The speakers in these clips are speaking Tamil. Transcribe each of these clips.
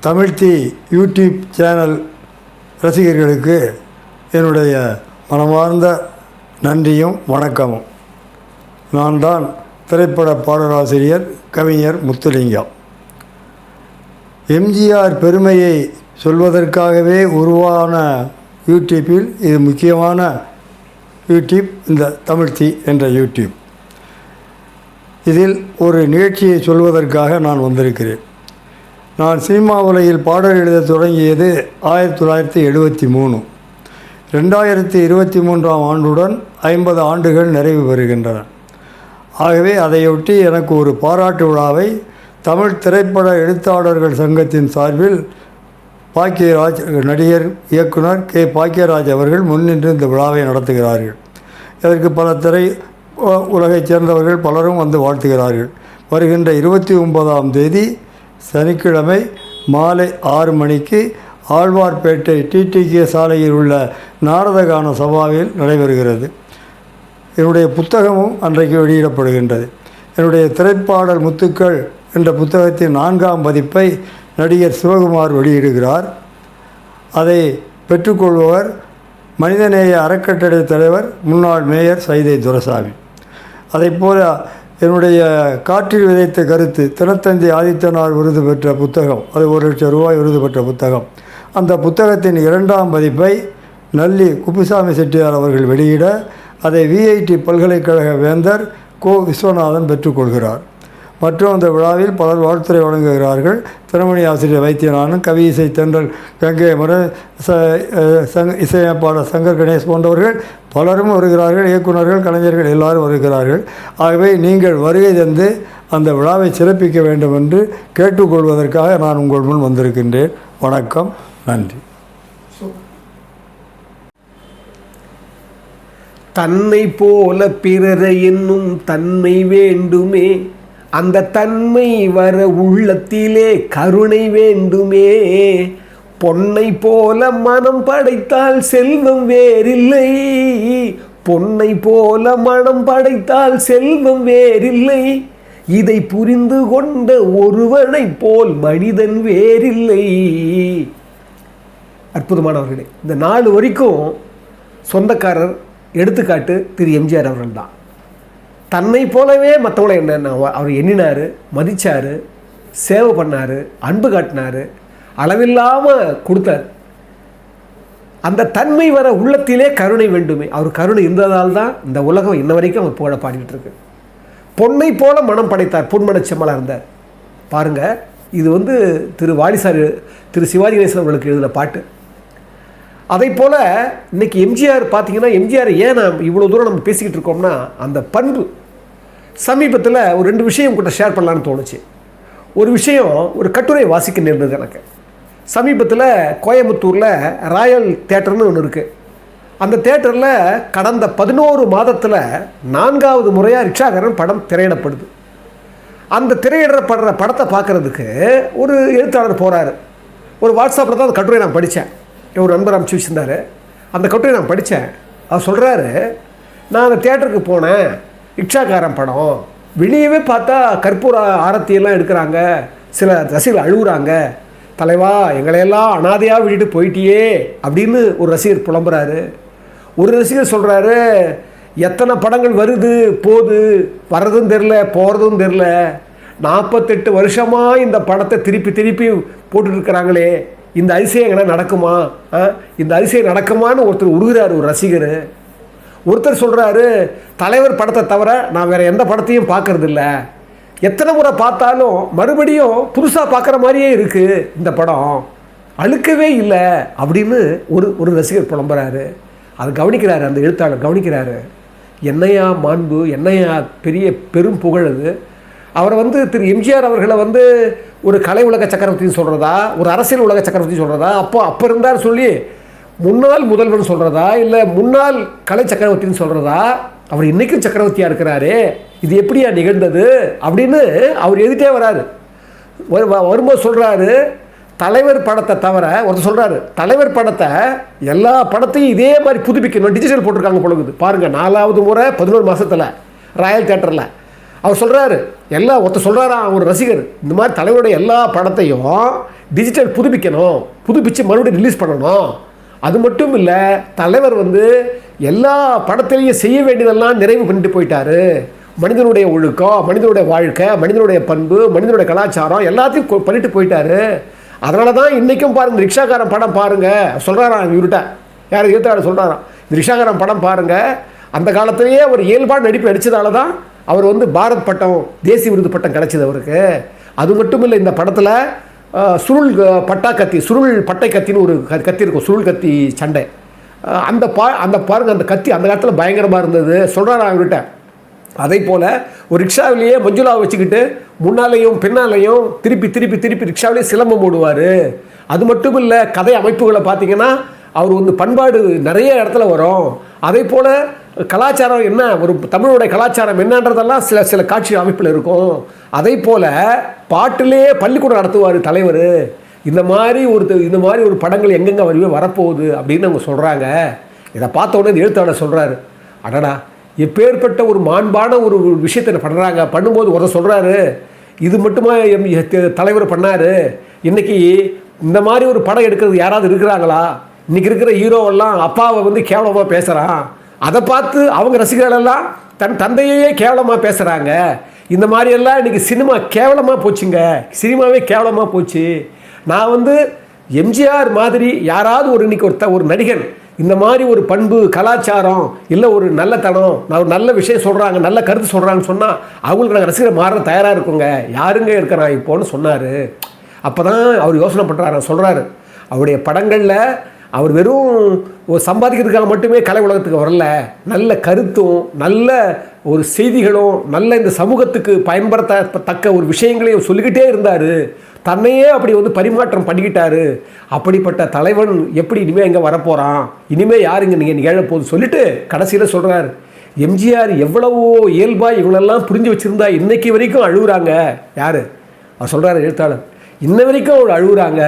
தமிழ் தி யூடியூப் சேனல் ரசிகர்களுக்கு என்னுடைய மனமார்ந்த நன்றியும் வணக்கமும். நான் தான் திரைப்பட பாடலாசிரியர் கவிஞர் முத்துலிங்கம். எம்ஜிஆர் பெருமையை சொல்வதற்காகவே உருவான யூடியூப்பில் இது முக்கியமான யூடியூப் இந்த தமிழ் தி என்ற யூடியூப். இதில் ஒரு நிகழ்ச்சியை சொல்வதற்காக நான் வந்திருக்கிறேன். நான் சினிமா உலகில் பாடல் எழுத தொடங்கியது 1973. 2023ஆம் ஆண்டுடன் 50 ஆண்டுகள் நிறைவு பெறுகின்றன. ஆகவே அதையொட்டி எனக்கு ஒரு பாராட்டு விழாவை தமிழ் திரைப்பட எழுத்தாளர்கள் சங்கத்தின் சார்பில் பாக்கியராஜ் நடிகர் இயக்குனர் கே. பாக்கியராஜ் அவர்கள் முன்னின்று இந்த விழாவை நடத்துகிறார்கள். இதற்கு பல திரை உலகைச் சேர்ந்தவர்கள் பலரும் வந்து வாழ்த்துகிறார்கள். வருகின்ற 29ஆம் தேதி சனிக்கிழமை மாலை 6 மணிக்கு ஆழ்வார்பேட்டை டிடிகே சாலையில் உள்ள நாரதகான சபாவில் நடைபெறுகிறது. என்னுடைய புத்தகமும் அன்றைக்கு வெளியிடப்படுகின்றது. என்னுடைய திரைப்பாடல் முத்துக்கள் என்ற புத்தகத்தின் 4ஆம் பதிப்பை நடிகர் சிவகுமார் வெளியிடுகிறார். அதை பெற்றுக்கொள்பவர் மனிதநேய அறக்கட்டளை தலைவர் முன்னாள் மேயர் சைதை துரைசாமி. அதைப்போல என்னுடைய காற்றில் விதைத்த கருத்து தினத்தந்தி ஆதித்தனார் விருது பெற்ற புத்தகம், அது ₹1,00,000 விருது பெற்ற புத்தகம். அந்த புத்தகத்தின் 2ஆம் பதிப்பை நல்லி குப்புசாமி செட்டியார் அவர்கள் வெளியிட அதை விஐடி பல்கலைக்கழக வேந்தர் கோ. விஸ்வநாதன் பெற்றுக்கொள்கிறார். மற்றும் அந்த விழாவில் பலர் வாழ்த்துரை வழங்குகிறார்கள். தினமணி ஆசிரியர் வைத்தியநாதன், கவி இசை தென்றல் கங்கை முறை, இசையமைப்பாளர் சங்கர் கணேஷ் போன்றவர்கள் பலரும் வருகிறார்கள். இயக்குநர்கள், கலைஞர்கள் எல்லாரும் வருகிறார்கள். ஆகவே நீங்கள் வருகை தந்து அந்த விழாவை சிறப்பிக்க வேண்டும் என்று கேட்டுக்கொள்வதற்காக நான் உங்கள் முன் வந்திருக்கின்றேன். வணக்கம், நன்றி. தன்னை போல பிறரை என்னும் தன்மை வேண்டுமே, அந்த தன்மை வர உள்ளத்திலே கருணை வேண்டுமே. பொன்னை போல மனம் படைத்தால் செல்வம் வேறில்லை, பொன்னை போல மனம் படைத்தால் செல்வம் வேறில்லை. இதை புரிந்து கொண்ட ஒருவனை போல் மனிதன் வேறில்லை. அற்புதமானவர்களே, இந்த 4 வரைக்கும் சொந்தக்காரர் எடுத்துக்காட்டு திரு எம்ஜிஆர் அவர்கள் தான். தன்னை போலவே மற்றவங்களை என்ன அவர் எண்ணினார், மதித்தார், சேவை பண்ணார், அன்பு காட்டினார், அளவில்லாமல் கொடுத்தார். அந்த தன்மை வர உள்ளத்திலே கருணை வேண்டுமே. அவர் கருணை இருந்ததால் தான் இந்த உலகம் இன்ன வரைக்கும் அவர் புகழ பாடிக்கிட்டு இருக்கு. பொன்னை போல மனம் படைத்தார், பொன்மனச்செம்மலாக இருந்தார். பாருங்கள், இது திரு வாலிசார் திரு சிவாஜி கணேசன் அவர்களுக்கு எழுதின பாட்டு. அதை போல் இன்றைக்கி எம்ஜிஆர் பார்த்திங்கன்னா, எம்ஜிஆர் ஏன் நாம் இவ்வளோ தூரம் நம்ம பேசிக்கிட்டு இருக்கோம்னா, அந்த பண்பு. சமீபத்தில் ஒரு 2 விஷயம் கூட ஷேர் பண்ணலான்னு தோணுச்சு. ஒரு விஷயம், ஒரு கட்டுரை வாசிக்க நேர்ந்தது எனக்கு. சமீபத்தில் கோயம்புத்தூரில் ராயல் தேட்டர்னு ஒன்று இருக்குது. அந்த தேட்டரில் கடந்த 11 மாதத்தில் 4வது முறையாக ரிக்ஷாக்காரன் படம் திரையிடப்படுது. அந்த திரையிடப்படுற படத்தை பார்க்குறதுக்கு ஒரு எழுத்தாளர் போகிறாரு. ஒரு வாட்ஸ்அப்பில் தான் அந்த கட்டுரை நான் படித்தேன். ஒரு நண்பர் அனுப்பிச்சி வச்சுருந்தார். அந்த கட்டுரை நான் படித்தேன். அவர் சொல்கிறாரு, நான் அந்த தேட்டருக்கு போனேன், ரிக்ஷாக்காரன் படம், வெளியவே பார்த்தா கற்பூர ஆரத்தியெல்லாம் எடுக்கிறாங்க, சில ரசிகர்கள் அழுகுறாங்க, தலைவா எங்களையெல்லாம் அனாதையாக விட்டுட்டு போயிட்டியே அப்படின்னு ஒரு ரசிகர் புலம்புறாரு. ஒரு ரசிகர் சொல்கிறாரு, எத்தனை படங்கள் வருது போகுது, வர்றதும் தெரில போகிறதும் தெரில, 48 வருஷமாக இந்த படத்தை திருப்பி திருப்பி போட்டுருக்கிறாங்களே, இந்த அதிசயம் எங்கன்னா நடக்குமா, இந்த அதிசயம் நடக்குமான்னு ஒருத்தர் உருகிறார், ஒரு ரசிகர். ஒருத்தர் சொல்கிறாரு, தலைவர் படத்தை தவிர நான் வேறு எந்த படத்தையும் பார்க்கறதில்ல, எத்தனை முறை பார்த்தாலும் மறுபடியும் புதுசாக பார்க்குற மாதிரியே இருக்குது, இந்த படம் அழுக்கவே இல்லை அப்படின்னு ஒரு ரசிகர் புலம்புறாரு. அது கவனிக்கிறாரு, அந்த எழுத்தாளர் கவனிக்கிறாரு. என்னையா மாண்பு, என்னையா பெரிய பெரும் புகழது. அவரை திரு எம்ஜிஆர் அவர்களை ஒரு கலை உலக சக்கரவர்த்தின்னு சொல்கிறதா, ஒரு அரசியல் உலக சக்கரவர்த்தி சொல்கிறதா, அப்போ இருந்தார் சொல்லி முன்னாள் முதல்வன் சொல்கிறதா, இல்லை முன்னாள் கலை சக்கரவர்த்தின்னு சொல்கிறதா, அவர் இன்றைக்கும் சக்கரவர்த்தியாக இருக்கிறாரு, இது எப்படியா நிகழ்ந்தது அப்படின்னு அவர் எழுதிட்டே வராரு. வரும்போது சொல்கிறாரு, தலைவர் படத்தை தவிர ஒருத்தர் சொல்கிறாரு, தலைவர் படத்தை எல்லா படத்தையும் இதே மாதிரி புதுப்பிக்கணும், டிஜிட்டல் போட்டிருக்காங்க பொழுது பாருங்கள். 4வது முறை 11 மாதத்தில் ராயல் தேட்டரில் அவர் சொல்கிறாரு, எல்லாம் ஒருத்தர் சொல்கிறாராம் ஒரு ரசிகர், இந்த மாதிரி தலைவருடைய எல்லா படத்தையும் டிஜிட்டல் புதுப்பித்து மறுபடியும் ரிலீஸ் பண்ணணும். அது மட்டும் இல்லை, தலைவர் வந்து எல்லா படத்திலையும் செய்ய வேண்டியதெல்லாம் நிறைவு பண்ணிட்டு போயிட்டாரு. மனிதனுடைய ஒழுக்கம், மனிதனுடைய வாழ்க்கை, மனிதனுடைய பண்பு, மனிதனுடைய கலாச்சாரம் எல்லாத்தையும் பண்ணிட்டு போயிட்டாரு. அதனால தான் இன்றைக்கும் பாருங்கள், ரிக்ஷாக்காரன் படம் பாருங்கள் சொல்கிறாராம் இவர்கிட்ட, யார் எழுத்தாளர் சொல்கிறாராம், இந்த ரிக்ஷாக்காரன் படம் பாருங்கள், அந்த காலத்திலேயே ஒரு இயல்பான நடிப்பு நடித்ததால தான் அவர் வந்து பாரத் பட்டம், தேசிய விருது பட்டம் கிடச்சிது அவருக்கு. அது மட்டும் இல்லை, இந்த படத்தில் சுருள் பட்டை கத்தின்னு ஒரு கத்தி இருக்கும், சுருள் கத்தி சண்டை. அந்த பாருங்கள், அந்த கத்தி அந்த காலத்தில் பயங்கரமாக இருந்தது சொல்கிறாராம் அவர்கிட்ட. அதே போல் ஒரு ரிக்ஷாவிலேயே மஞ்சுளாவை வச்சுக்கிட்டு முன்னாலேயும் பின்னாலேயும் திருப்பி ரிக்ஷாவிலேயே சிலம்பம் ஓடுவார். அது மட்டும் இல்லை, கதை அமைப்புகளை பார்த்தீங்கன்னா அவர் வந்து பண்பாடு நிறைய இடத்துல வரும். அதே போல் கலாச்சாரம் என்ன, ஒரு தமிழுடைய கலாச்சாரம் என்னன்றதெல்லாம் சில காட்சி அமைப்பில் இருக்கும். அதே போல் பாட்டிலே பள்ளிக்கூடம் நடத்துவார் தலைவர். இந்த மாதிரி ஒரு படங்கள் எங்கெங்கே வரப்போகுது அப்படின்னு அவங்க சொல்கிறாங்க. இதை பார்த்த உடனே எழுத்தாளர் சொல்கிறாரு, அடடா எப்பேற்பட்ட ஒரு மாண்பான ஒரு விஷயத்தை பண்ணும்போது ஒருத்தர் சொல்கிறாரு, இது மட்டுமா தலைவர் பண்ணார், இன்றைக்கி இந்த மாதிரி ஒரு படம் எடுக்கிறது யாராவது இருக்கிறாங்களா? இன்றைக்கி இருக்கிற ஹீரோவெல்லாம் அப்பாவை வந்து கேவலமாக பேசுகிறான், அதை பார்த்து அவங்க ரசிகர்களெல்லாம் தன் தந்தையே கேவலமாக பேசுகிறாங்க. இந்த மாதிரியெல்லாம் இன்றைக்கி சினிமா கேவலமாக போச்சுங்க, சினிமாவே கேவலமாக போச்சு. நான் வந்து எம்ஜிஆர் மாதிரி யாராவது இன்றைக்கி ஒரு நடிகன் இந்த மாதிரி ஒரு பண்பு, கலாச்சாரம், இல்லை ஒரு நல்லத்தனம், நான் ஒரு நல்ல விஷயம் சொல்கிறாங்க, நல்ல கருத்து சொல்கிறாங்கன்னு சொன்னால் அவங்களுக்கு நாங்கள் ரசிகர் மாற தயாராக இருக்கோங்க, யாருங்க இருக்கிறான் இப்போன்னு சொன்னார். அப்போ தான் அவர் யோசனை பண்ணுறாரு, சொல்கிறாரு, அவருடைய படங்களில் அவர் வெறும் ஒரு சம்பாதிக்கிறதுக்காக மட்டுமே கலை உலகத்துக்கு வரல, நல்ல கருத்தும் நல்ல ஒரு செய்திகளும் நல்ல இந்த சமூகத்துக்கு பயன்படுத்தத்தக்க ஒரு விஷயங்களையும் சொல்லிக்கிட்டே இருந்தார். தன்னையே அப்படி வந்து பரிமாற்றம் பண்ணிக்கிட்டாரு. அப்படிப்பட்ட தலைவன் எப்படி இனிமேல் எங்கே வரப்போகிறான், இனிமேல் யார் இங்கே நீங்கள் நிகழப்போகுது சொல்லிட்டு கடைசியில் சொல்கிறார், எம்ஜிஆர் எவ்வளவோ இயல்பாக இவங்களெல்லாம் புரிஞ்சு வச்சுருந்தா இன்னைக்கு வரைக்கும் அழுகுறாங்க. யார் அவர் சொல்கிறார் எழுத்தாளர், இன்ன வரைக்கும் அவர் அழுகுறாங்க.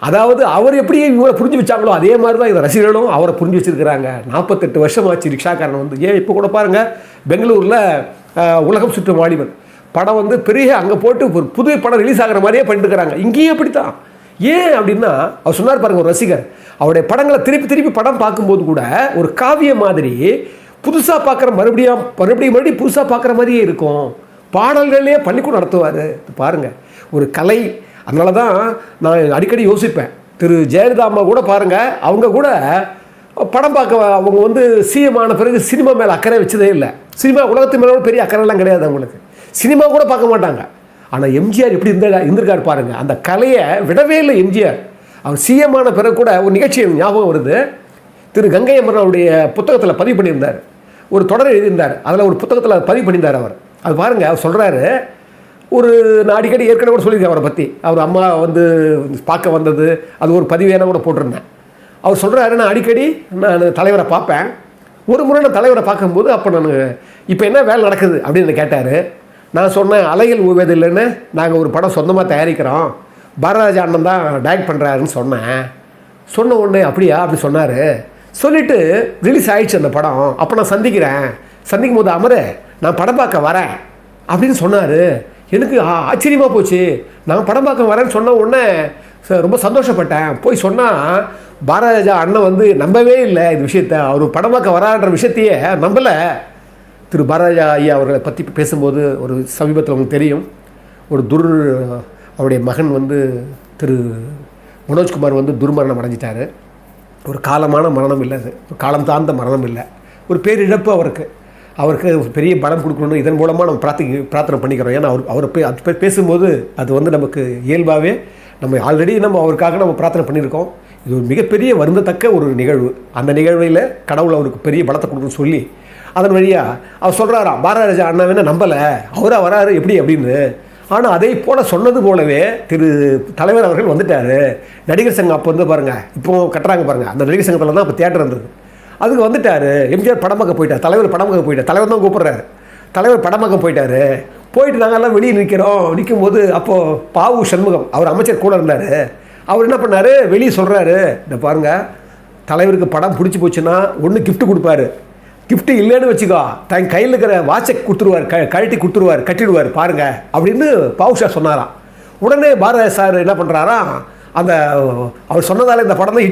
அதாவது அவர் எப்படி இவரை புரிஞ்சு வச்சாங்களோ அதே மாதிரி தான் இந்த ரசிகர்களும் அவரை புரிஞ்சு வச்சுருக்கிறாங்க. 48 வருஷம் ஆச்சு ரிக்ஷாக்காரன் வந்து. இப்போ கூட பாருங்கள், பெங்களூரில் உலகம் சுற்றும் வாலிபன் படம் வந்து பெரிய அங்கே போட்டு ஒரு புது படம் ரிலீஸ் ஆகிற மாதிரியே பண்ணிட்டுருக்கிறாங்க. இங்கேயும் அப்படித்தான். ஏன் அப்படின்னா அவர் சொன்னார் பாருங்கள், ஒரு ரசிகர் அவருடைய படங்களை திருப்பி படம் பார்க்கும்போது கூட ஒரு காவிய மாதிரி புதுசாக பார்க்குற மறுபடியும் புதுசாக பார்க்குற மாதிரியே இருக்கும். பாடல்கள்லேயே பள்ளிக்கூடம் நடத்துவார். பாருங்கள், ஒரு கலை. அதனால தான் நான் அடிக்கடி யோசிப்பேன், திரு ஜெயலலிதா அம்மா கூட பாருங்கள், அவங்க கூட படம் பார்க்க அவங்க வந்து சிஎம் ஆன பிறகு சினிமா மேலே அக்கறை வச்சதே இல்லை. சினிமா உலகத்து மேலே பெரிய அக்கறைலாம் கிடையாது அவங்களுக்கு, சினிமா கூட பார்க்க மாட்டாங்க. ஆனால் எம்ஜிஆர் எப்படி இருந்திருக்காரு பாருங்கள், அந்த கலையை விடவே இல்லை எம்ஜிஆர். அவர் சிஎம் ஆன பிறகு கூட ஒரு நிகழ்ச்சி ஞாபகம் வருது, திரு கங்கை அமரனுடைய புத்தகத்தில் பதிவு பண்ணியிருந்தார், ஒரு தொடர் எழுதியிருந்தார், அதில் ஒரு புத்தகத்தில் பதிவு பண்ணியிருந்தார் அவர். அது பாருங்கள், அவர் சொல்கிறாரு, நான் அடிக்கடி ஏற்கனவே கூட சொல்லியிருக்கேன் அவரை பற்றி, அவர் அம்மா வந்து பார்க்க வந்தது, அது ஒரு பதிவேனா கூட போட்டிருந்தேன். அவர் சொல்கிறாரு, நான் அடிக்கடி தலைவரை பார்ப்பேன். ஒரு முறை நான் தலைவரை பார்க்கும்போது அப்போ இப்போ என்ன வேலை நடக்குது அப்படின்னு கேட்டார். நான் சொன்னேன், அலைகள் ஊவேது இல்லைன்னு நாங்கள் ஒரு படம் சொந்தமாக தயாரிக்கிறோம், பாரதிராஜா அண்ணன் தான் டைரக்ட் பண்ணுறாருன்னு சொன்ன உடனே அப்படியா அப்படி சொன்னார். சொல்லிவிட்டு ரிலீஸ் ஆகிடுச்சு அந்த படம். அப்போ நான் சந்திக்கும் போது, அமரே நான் படம் பார்க்க வரேன் அப்படின்னு சொன்னார். எனக்கு ஆச்சரியமாக போச்சு. நான் படம் பார்க்க வரேன்னு சொன்ன உடனே ரொம்ப சந்தோஷப்பட்டேன். போய் சொன்னால் பாரதிராஜா அண்ணன் வந்து நம்பவே இல்லை இந்த விஷயத்தை, அவர் படம் பார்க்க வரான்ற விஷயத்தையே நம்பலை. திரு பாரதிராஜா ஐயா அவர்களை பற்றி பேசும்போது ஒரு சமீபத்தில் உங்களுக்கு தெரியும், அவருடைய மகன் வந்து திரு மனோஜ்குமார் வந்து துர்மரணம் அடைஞ்சிட்டார். ஒரு காலமான மரணம் இல்லை, அது ஒரு காலம் தாழ்ந்த மரணம் இல்லை, ஒரு பேரிழப்பு அவருக்கு பெரிய பலம் கொடுக்கணும்னு இதன் மூலமாக நம்ம பிரார்த்தனை பண்ணிக்கிறோம். ஏன்னா அவர் பேசும்போது அது வந்து நமக்கு இயல்பாகவே நம்ம ஆல்ரெடி அவருக்காக நம்ம பிரார்த்தனை பண்ணியிருக்கோம். இது ஒரு மிகப்பெரிய வருந்தத்தக்க ஒரு நிகழ்வு. அந்த நிகழ்வில் கடவுள் அவருக்கு பெரிய பலத்தை கொடுக்கணும்னு சொல்லி அதன் வழியாக அவர் சொல்கிறாராம், பாரதிராஜா அண்ணாவே நம்பலை, அவராக வராரு எப்படி அப்படின்னு. ஆனால் அதை போல் சொன்னது போலவே திரு தலைவர் அவர்கள் வந்துட்டார். நடிகர் சங்கம் அப்போ வந்து பாருங்கள், இப்போ கட்டுறாங்க பாருங்கள், அந்த நடிகர் சங்கத்தில் தான் இப்போ தியேட்டர் இருந்தது, அதுக்கு வந்துட்டார். எம்ஜிஆர் படம் பார்க்க போயிட்டார், தலைவர் படம் பார்க்க போயிட்டார், தலைவர் தான் கூப்பிட்றாரு, தலைவர் படம் பார்க்க போயிட்டார். போயிட்டு நாங்கள்லாம் வெளியே நிற்கும்போது அப்போது பாவு சண்முகம் அவர் அமைச்சர் கூட இருந்தார். அவர் என்ன பண்ணார், வெளியே சொல்கிறாரு, இந்த பாருங்கள் தலைவருக்கு படம் பிடிச்சி போச்சுன்னா ஒன்று கிஃப்ட் கொடுப்பாரு, கிஃப்ட்டு இல்லைன்னு வச்சுக்கோ, தன் கையில் இருக்கிற வாட்சை கொடுத்துருவார், கழட்டி கொடுத்துருவார், கட்டிடுவார் பாருங்க அப்படின்னு பாவுஷா சொன்னாராம். உடனே பாரதி சார் என்ன பண்ணுறாராம், அந்த அவர் சொன்னதால் இந்த படம் தான்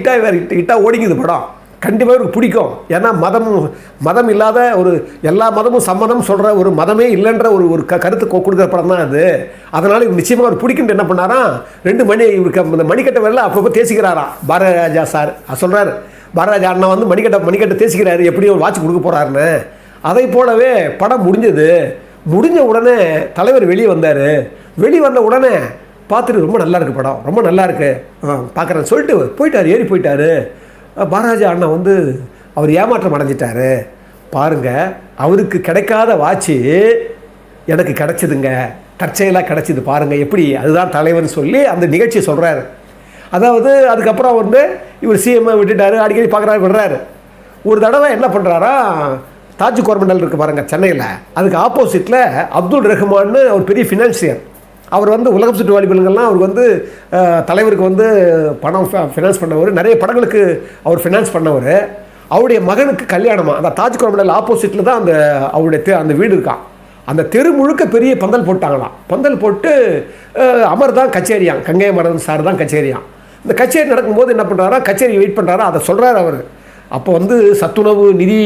ஹிட்டாக ஓடிங்குது படம். கண்டிப்பாக இவருக்கு பிடிக்கும். ஏன்னா மதம் இல்லாத ஒரு எல்லா மதமும் சம்மதம் சொல்கிற ஒரு மதமே இல்லைன்ற ஒரு கருத்து கொடுக்குற படம் தான் அது. அதனால் இவர் நிச்சயமாக அவர் பிடிக்குன்னு என்ன பண்ணாராம், 2 மணி இவருக்கு அந்த மணிக்கட்டை வரல அப்பப்போ தேய்ச்சிக்கிறாராம் பாரதிராஜா சார். சொல்கிறார், பாரதிராஜா அண்ணா வந்து மணிக்கட்டை தேய்ச்சிக்கிறாரு, எப்படி ஒரு வாட்ச் கொடுக்க போகிறாருன்னு. அதை போலவே படம் முடிஞ்ச உடனே தலைவர் வெளியே வந்தார். வெளியே வந்த உடனே பார்த்துட்டு ரொம்ப நல்லா இருக்குது படம், ரொம்ப நல்லா இருக்குது பார்க்குறேன்னு சொல்லிட்டு ஏறி போயிட்டார். பாரதிராஜா அண்ணா வந்து அவர் ஏமாற்றம் அடைஞ்சிட்டாரு பாருங்கள். அவருக்கு கிடைக்காத வாட்சி எனக்கு கிடச்சிதுங்க, தற்செயலாக கிடச்சிது பாருங்கள் எப்படி, அதுதான் தலைவர்னு சொல்லி அந்த நிகழ்ச்சியை சொல்கிறாரு. அதாவது அதுக்கப்புறம் வந்து இவர் சிஎம்ஐ விட்டுட்டார், அடிக்கடி பார்க்குறாரு விடுறாரு. ஒரு தடவை என்ன பண்ணுறாரா, தாஜ் கோரமண்டல் இருக்குது பாருங்கள் சென்னையில், அதுக்கு ஆப்போசிட்டில் அப்துல் ரஹ்மான்னு ஒரு பெரிய ஃபினான்சியர். அவர் வந்து உலகம் சுற்று வாலிபர்கள்லாம் அவருக்கு வந்து தலைவருக்கு வந்து பணம் ஃபினான்ஸ் பண்ணவர், நிறைய படங்களுக்கு அவர் ஃபினான்ஸ் பண்ணவர். அவருடைய மகனுக்கு கல்யாணமாக அந்த தாஜ் கோரமண்டல் ஆப்போசிட்டில் தான் அவருடைய அந்த வீடு இருக்கான். அந்த தெரு முழுக்க பெரிய பந்தல் போட்டாங்களாம். பந்தல் போட்டு அமர் தான் கச்சேரியான், கங்கை மரன் சார் தான் கச்சேரியான். இந்த கச்சேரி நடக்கும்போது என்ன பண்ணுறாரா, கச்சேரி வெயிட் பண்ணுறாரா, அதை சொல்கிறார் அவர். அப்போ வந்து சத்துணவு நிதி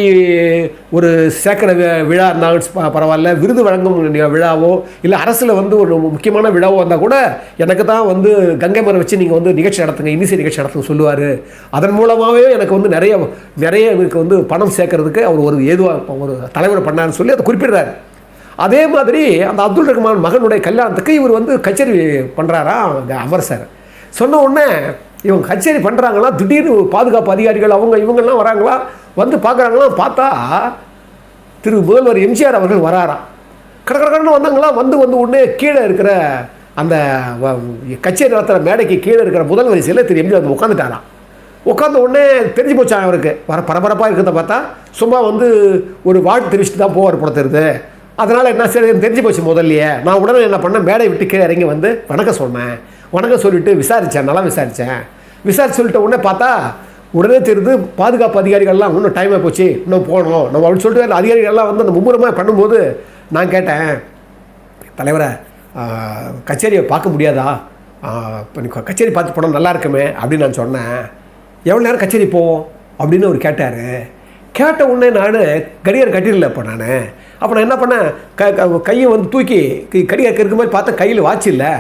ஒரு சேர்க்கிற விழா இருந்தாலும் பரவாயில்ல, விருது வழங்கும் விழாவோ இல்லை அரசில் வந்து ஒரு முக்கியமான விழாவோ வந்தால் கூட எனக்கு தான் வந்து கங்கை மரம் வச்சு நீங்கள் வந்து நிகழ்ச்சி நடத்துங்க, இன்னிசை நிகழ்ச்சி நடத்துங்க சொல்லுவார். அதன் மூலமாகவே எனக்கு வந்து நிறைய எனக்கு வந்து பணம் சேர்க்கறதுக்கு அவர் ஒரு தலைவரை பண்ணார்னு சொல்லி அதை குறிப்பிடுறார். அதே மாதிரி அந்த அப்துல் ரஹ்மான் மகனுடைய கல்யாணத்துக்கு இவர் வந்து கச்சேரி பண்ணுறாராம் அமர் சார். சொன்ன உடனே இவங்க கச்சேரி பண்ணுறாங்களா, திடீர்னு பாதுகாப்பு அதிகாரிகள் இவங்கெல்லாம் வராங்களா, வந்து பார்க்குறாங்களாம். பார்த்தா முதல்வர் எம்ஜிஆர் அவர்கள் வராராம். கடற்கடன்னு வந்தாங்களா, வந்து உடனே கீழே இருக்கிற அந்த கச்சேரி நடத்துகிற மேடைக்கு கீழே இருக்கிற முதல் வரிசையில் எம்ஜிஆர் வந்து உட்காந்துட்டாராம். உட்காந்த உடனே தெரிஞ்சு போச்சான் அவருக்கு, பரபரப்பாக இருக்கிறத பார்த்தா சும்மா வந்து ஒரு வாழ்த்து தெரிவிச்சுட்டு தான் போவார் போல தெரியுது. அதனால் என்ன சரி தெரிஞ்சு போச்சு முதல்லையே. நான் உடனே என்ன பண்ணேன், மேடை விட்டு கீழே இறங்கி வந்து வணக்கம் சொன்னேன். வணக்கம் சொல்லிவிட்டு விசாரித்தேன், நல்லா விசாரிச்சு சொல்லிட்ட உடனே பார்த்தா உடனே தெரியுது பாதுகாப்பு அதிகாரிகள்லாம் இன்னும் டைமாக போச்சு, இன்னும் போகணும் நம்ம அப்படின்னு சொல்லிட்டு அதிகாரிகள்லாம் வந்து அந்த மும்முரமாக பண்ணும்போது நான் கேட்டேன், தலைவரை கச்சேரியை பார்க்க முடியாதா, இப்போ கச்சேரி பார்த்து போனால் நல்லா இருக்குமே அப்படின்னு நான் சொன்னேன். எவ்வளோ நேரம் கச்சேரி போவோம் அப்படின்னு அவர் கேட்டார். கேட்ட உடனே நான் கடிகாரம் கட்டிடல. அப்போ நான் என்ன பண்ணேன், கையை வந்து தூக்கி கடிகாரம் இருக்கிற மாதிரி பார்த்தா கையில் வாட்ச் இல்லை,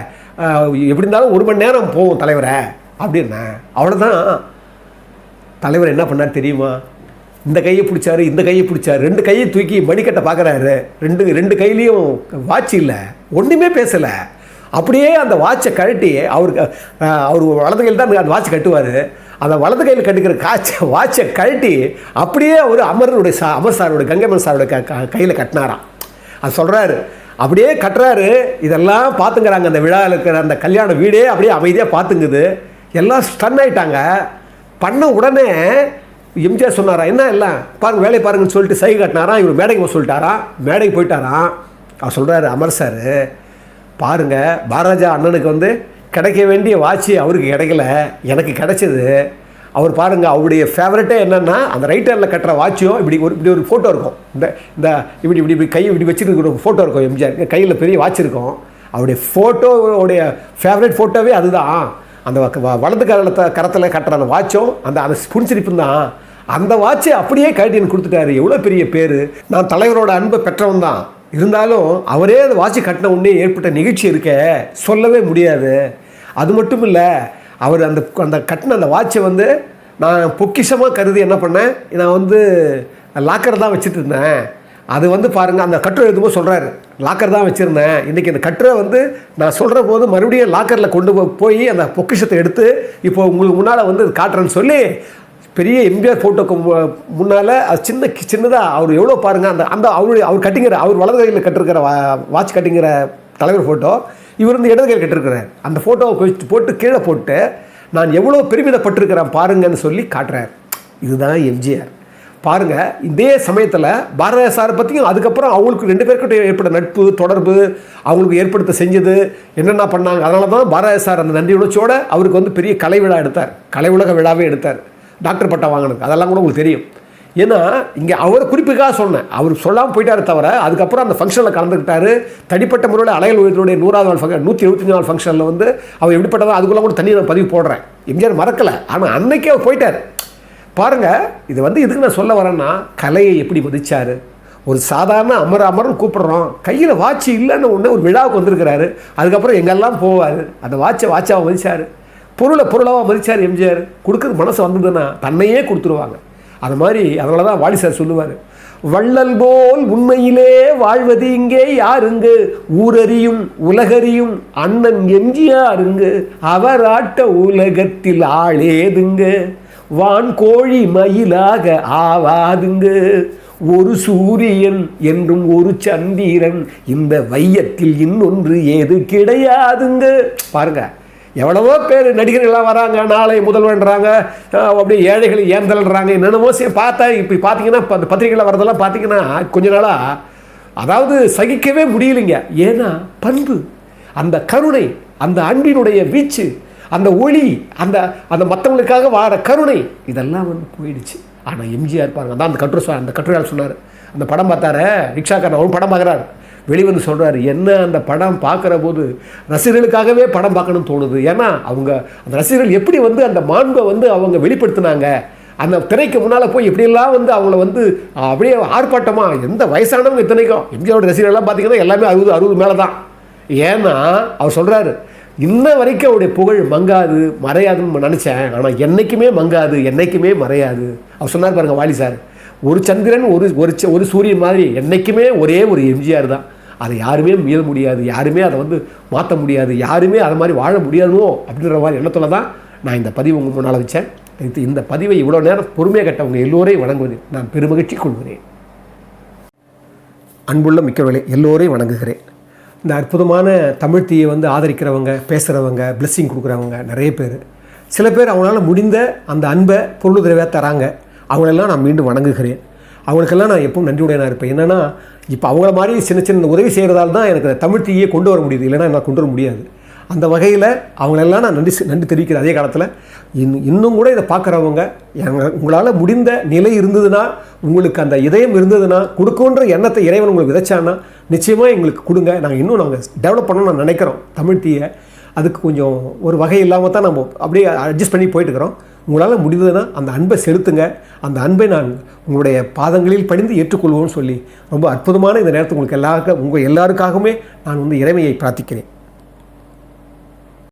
எப்படி இருந்தாலும் 1 மணி நேரம் போவோம் தலைவரை அப்படின்னேன். அவ்வளோதான். தலைவர் என்ன பண்ணார் தெரியுமா, இந்த கையை பிடிச்சாரு, இந்த கையை பிடிச்சாரு, 2 கையை தூக்கி மணிக்கட்டை பார்க்குறாரு. ரெண்டு கையிலையும் வாட்ச் இல்லை, ஒன்றுமே பேசலை. அப்படியே அந்த வாட்சை கழட்டி அவர் வலது கையில் தான் அந்த வாட்ச் கட்டுவார். அந்த வலது கையில் கட்டுக்கிற வாட்சை கழட்டி அப்படியே அவர் அமர் சாரோட கங்கைமன் சாரோட கையில் கட்டினாராம். அது சொல்கிறாரு, அப்படியே கட்டுறாரு. இதெல்லாம் பார்த்துங்கிறாங்க அந்த விழாவில் இருக்கிற அந்த கல்யாண வீடே அப்படியே அமைதியாக பார்த்துங்குது. எல்லாம் ஸ்டன் ஆகிட்டாங்க. பண்ண உடனே எம்ஜிஆர் சொன்னாரா, என்ன எல்லாம் பாருங்கள் வேலையை பாருங்கன்னு சொல்லிட்டு சை கட்டினாராம். இவர் மேடைக்கு சொல்லிட்டாராம். மேடைக்கு போயிட்டாராம். அவர் சொல்கிறாரு, அமர் சார் பாருங்கள், பாரதிராஜா அண்ணனுக்கு வந்து கிடைக்க வேண்டிய வாட்சி அவருக்கு கிடைக்கல, எனக்கு கிடைச்சது. அவர் பாருங்கள், அவருடைய ஃபேவரட்டே என்னென்னா அந்த ரைட் ஹேண்டில் கட்டுற வாட்சியும் இப்படி ஒரு ஃபோட்டோ இருக்கும். இந்த இப்படி கை இப்படி வச்சுருக்கிற ஒரு ஃபோட்டோ இருக்கும். எம்ஜிஆர் கையில் பெரிய வாட்ச் இருக்கும். அவருடைய ஃபோட்டோவுடைய ஃபேவரட் ஃபோட்டோவே அதுதான். அந்த வலது கரத்தில் கட்டுற அந்த வாட்சும் அந்த புன்சிரிப்பும் தான். அந்த வாட்சை அப்படியே கழட்டின்னு கொடுத்துட்டாரு. எவ்வளோ பெரிய பேர். நான் தலைவரோட அன்பை பெற்றவன் தான். இருந்தாலும் அவரே அந்த வாட்சை கட்டின உடனே ஏற்பட்ட நிகழ்ச்சி இருக்க சொல்லவே முடியாது. அது மட்டும் இல்லை, அவர் அந்த கட்டின அந்த வாட்சை வந்து நான் பொக்கிஷமாக கருதி என்ன பண்ணேன், நான் வந்து லாக்கர் தான் வச்சுட்டு இருந்தேன். அது வந்து பாருங்கள், அந்த கட்டுரை எழுதும்போது சொல்கிறாரு, லாக்கர் தான் வச்சுருந்தேன். இன்றைக்கி அந்த கட்டுரை வந்து நான் சொல்கிற போது மறுபடியும் லாக்கரில் கொண்டு போய் அந்த பொக்கிஷத்தை எடுத்து இப்போ உங்களுக்கு முன்னால் வந்து காட்டுறேன்னு சொல்லி பெரிய எம்ஜிஆர் ஃபோட்டோக்கு முன்னால் அது சின்னதாக அவர் எவ்வளோ பாருங்கள். அவர் கட்டிங்கிற அவர் வலது கையில் கட்டிருக்கிற வாட்ச் கட்டிங்கிற தலைவர் ஃபோட்டோ, இவர் வந்து இடது கையில் கட்டிருக்கிறார். அந்த ஃபோட்டோவை போட்டு கீழே போட்டு நான் எவ்வளோ பெருமிதப்பட்டிருக்கிறேன் பாருங்கன்னு சொல்லி காட்டுறார். இதுதான் எம்ஜிஆர். பாருங்கள், இதே சமயத்தில் பாரதிய சாரை பற்றியும் அதுக்கப்புறம் அவங்களுக்கு 2 பேர்கிட்ட ஏற்பட்ட நட்பு தொடர்பு அவங்களுக்கு ஏற்படுத்த செஞ்சது என்னென்ன பண்ணாங்க. அதனால தான் பாரதிய சார் அந்த நன்றி உணர்ச்சியோடு அவருக்கு வந்து பெரிய கலை விழா எடுத்தார், கலை உலக விழாவே எடுத்தார், டாக்டர் பட்டம் வாங்கினது. அதெல்லாம் கூட உங்களுக்கு தெரியும். ஏன்னா இங்கே அவரை குறிப்புக்காக சொன்னேன். அவர் சொல்லாமல் போயிட்டாரு தவிர அதுக்கப்புறம் அந்த ஃபங்க்ஷனில் கலந்துக்கிட்டாரு. தனிப்பட்ட முறையில் அலையல் ஓவியத்தினுடைய 100வது நாள் ஃபங்க்ஷன் 175 நாள் ஃபங்க்ஷனில் வந்து அவர் எப்படிப்பட்டதோ அதுக்குள்ளே கூட தண்ணி நான் பதிவு போடுறேன். எம்ஜிஆர் மறக்கலை, ஆனால் அன்னைக்கே அவர் போயிட்டார். பாருங்கள், இது வந்து எதுக்கு நான் சொல்ல வரேன்னா, கலையை எப்படி மதிச்சார். ஒரு சாதாரண அமர்னு கூப்பிட்றோம், கையில் வாட்சி இல்லைன்னு ஒன்று ஒரு விழாவுக்கு வந்திருக்கிறாரு. அதுக்கப்புறம் எங்கெல்லாம் போவார், அந்த வாட்சாவை மதிச்சார், பொருளாக மதிச்சார். எம்ஜிஆர் கொடுக்குறது மனசு வந்ததுன்னா தன்னையே கொடுத்துருவாங்க. அது மாதிரி அதனால தான் வாலி சார் சொல்லுவார், வள்ளல் போல் உண்மையிலே வாழ்வது இங்கே யாருங்க, ஊரறியும் உலகறியும் அண்ணன் எம்ஜிஆருங்க, அவராட்ட உலகத்தில் ஆளேதுங்க, வான் கோழி மயிலாக ஆவாதுங்க, ஒரு சூரியன் என்றும் ஒரு சந்திரன், இந்த வையத்தில் இன்னொன்று ஏது கிடையாதுங்க. பாருங்க, எவ்வளவோ பேர் நடிகர்கள்லாம் வராங்க, நாளை முதல்வன்றாங்க, அப்படியே ஏழைகள் ஏந்தல்றாங்க, என்னென்னமோ பார்த்தா இப்போ பார்த்தீங்கன்னா அந்த பத்திரிகையில் வரதெல்லாம் பார்த்தீங்கன்னா கொஞ்ச நாளாக அதாவது சகிக்கவே முடியலைங்க. ஏன்னா பண்பு, அந்த கருணை, அந்த அன்பினுடைய வீச்சு, அந்த ஒளி, அந்த அந்த மற்றவங்களுக்காக வார கருணை, இதெல்லாம் வந்து போயிடுச்சு. ஆனால் எம்ஜிஆர் பாருங்க, அதான் அந்த கட்டுரையால் சொன்னார். அந்த படம் பார்த்தார ரிக்ஷாக்காரன், அவரும் படம் பார்க்குறாரு, வெளிவந்து சொல்கிறாரு, என்ன அந்த படம் பார்க்குற போது ரசிகர்களுக்காகவே படம் பார்க்கணும்னு தோணுது. ஏன்னா அவங்க அந்த ரசிகர்கள் எப்படி வந்து அந்த மாண்பை வந்து அவங்க வெளிப்படுத்தினாங்க, அந்த திரைக்கு முன்னால் போய் எப்படியெல்லாம் வந்து அவங்கள வந்து அப்படியே ஆர்ப்பாட்டமாக, எந்த வயசானவங்க இத்தனைக்கும் எம்ஜிஆரோட ரசிகர்கள்லாம் பார்த்தீங்கன்னா எல்லாமே 60 மேலே தான். ஏன்னா அவர் சொல்கிறாரு, இன்ன வரைக்கும் அவருடைய புகழ் மங்காது மறையாதுன்னு நினச்சேன், ஆனால் என்றைக்குமே மங்காது, என்றைக்குமே மறையாது. அவர் சொன்னார் பாருங்கள் வாலி சார், ஒரு சந்திரன் ஒரு சூரியன் மாதிரி என்றைக்குமே ஒரே ஒரு எம்ஜிஆர் தான். அதை யாருமே மீள முடியாது, யாருமே அதை வந்து மாற்ற முடியாது, யாருமே அதை மாதிரி வாழ முடியாதுமோ அப்படின்ற மாதிரி எண்ணத்தில் தான் நான் இந்த பதிவு உங்கள் முன்னால் வச்சேன். இந்த பதிவை இவ்வளோ நேரம் பொறுமையாக கட்டவங்க எல்லோரையும் வணங்குவதில் நான் பெருமகிழ்ச்சி கொள்கிறேன். அன்புள்ள மிக்கவர்களே, எல்லோரையும் வணங்குகிறேன். இந்த அற்புதமான தமிழ் தீயை வந்து ஆதரிக்கிறவங்க, பேசுகிறவங்க, பிளெஸ்ஸிங் கொடுக்குறவங்க நிறைய பேர். சில பேர் அவங்களால முடிந்த அந்த அன்பை பொருளுதவியாக தராங்க. அவங்களெல்லாம் நான் மீண்டும் வணங்குகிறேன். அவங்களுக்கெல்லாம் நான் எப்பவும் நன்றியுடையனாக இருப்பேன். என்னென்னா இப்போ அவங்கள மாதிரி சின்ன உதவி செய்கிறதால தான் எனக்கு தமிழ் தீயை கொண்டு வர முடியுது, இல்லைன்னா நான் கொண்டு வர முடியாது. அந்த வகையில் அவங்களெல்லாம் நான் நன்றி தெரிவிக்கிறேன். அதே காலத்தில் இன்னும் கூட இதை பார்க்குறவங்க, உங்களால் முடிந்த நிலை இருந்ததுன்னா, உங்களுக்கு அந்த இதயம் இருந்ததுன்னா, கொடுக்குன்ற எண்ணத்தை இறைவன் உங்களுக்கு விதைச்சான்னா நிச்சயமாக எங்களுக்கு கொடுங்க. நாங்கள் டெவலப் பண்ணணும்னு நான் நினைக்கிறோம் தமிழ் தீயை. அதுக்கு கொஞ்சம் ஒரு வகை இல்லாமல் தான் நம்ம அப்படியே அட்ஜஸ்ட் பண்ணி போயிட்டுருக்கிறோம். உங்களால் முடிந்ததுன்னா அந்த அன்பை செலுத்துங்க. அந்த அன்பை நான் உங்களுடைய பாதங்களில் பணிந்து ஏற்றுக்கொள்வோம்னு சொல்லி ரொம்ப அற்புதமான இந்த நேரத்தில் உங்கள் எல்லாருக்காகவுமே நான் வந்து இறைமையை பிரார்த்திக்கிறேன்.